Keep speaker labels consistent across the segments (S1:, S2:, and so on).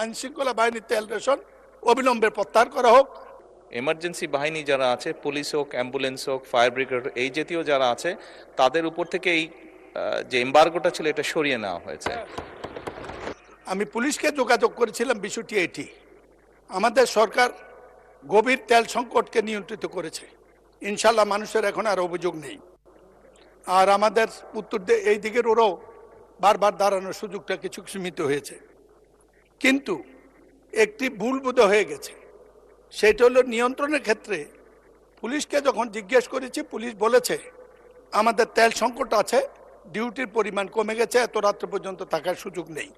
S1: আইনশৃঙ্খলা বাহিনীর তেল রেশন অবিলম্বে প্রত্যাহার করা হোক।
S2: এমার্জেন্সি বাহিনী যারা আছে, পুলিশ হোক, অ্যাম্বুলেন্স হোক, ফায়ার ব্রিগেড, এই জাতীয় যারা আছে, তাদের উপর থেকে এই যে এমবার্গোটা ছিল এটা সরিয়ে নেওয়া হয়েছে।
S1: আমি পুলিশকে যোগাযোগ করেছিলাম, বিষয়টি এটি আমাদের সরকার গভীর তেল সংকটকে নিয়ন্ত্রিত করেছে। ইনশাল্লাহ মানুষের এখন আর অভিযোগ নেই। আর আমাদের উত্তর এই দিকের ওরাও বারবার দাঁড়ানোর সুযোগটা কিছু সীমিত হয়েছে, কিন্তু একটি ভুল বোধ হয়ে গেছে। সেটা হলো নিয়ন্ত্রণের ক্ষেত্রে পুলিশকে যখন জিজ্ঞেস করেছি, পুলিশ বলেছে আমাদের তেল সংকট আছে, ডিউটির পরিমাণ কমে গেছে, এত রাত্র পর্যন্ত থাকার সুযোগ নেই।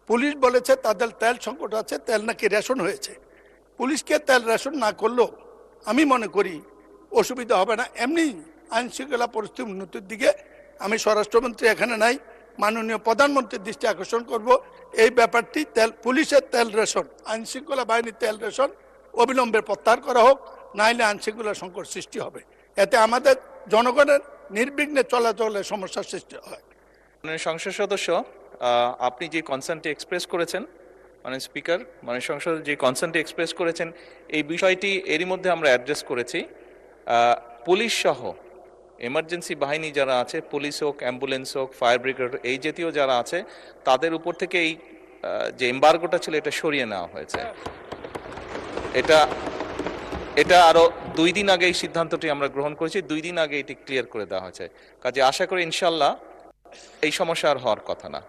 S1: পুলিশ বলেছে তাদের তেল সংকট আছে, তেল নাকি রেশন হয়েছে। পুলিশকে তেল রেশন না করলেও আমি মনে করি অসুবিধা হবে না। এমনি আইন শৃঙ্খলা পরিস্থিতির উন্নতির দিকে আমি স্বরাষ্ট্রমন্ত্রী এখানে নাই, মাননীয় প্রধানমন্ত্রীর দৃষ্টি আকর্ষণ করব। এই ব্যাপারটি পুলিশের তেল রেশন, আইন শৃঙ্খলা বাহিনীর তেল রেশন অবিলম্বে প্রত্যাহার করা হোক, নাইলে আইন শৃঙ্খলা সংকট সৃষ্টি হবে। এতে আমাদের জনগণের নির্বিঘ্নে চলাচলের সমস্যার সৃষ্টি হয়।
S2: সংসদ সদস্য, আপনি যে কনসার্নটি এক্সপ্রেস করেছেন, মানে স্পিকার, মানে সংসদ যে কনসার্নটি এক্সপ্রেস করেছেন, এই বিষয়টি এরই মধ্যে আমরা অ্যাড্রেস করেছি। পুলিশ সহ এমার্জেন্সি বাহিনী যারা আছে, পুলিশ হোক, অ্যাম্বুলেন্স হোক, ফায়ার ব্রিগেড, এই জাতীয় যারা আছে, তাদের উপর থেকে এই যে এমবার্গোটা ছিল এটা সরিয়ে নেওয়া হয়েছে। এটা আরো 2 দিন আগে এই সিদ্ধান্তটি আমরা গ্রহণ করেছি, 2 দিন আগে এটি ক্লিয়ার করে দেওয়া হয়েছে। কাজে আশা করি ইনশাল্লাহ এই সমস্যা আর হওয়ার কথা না।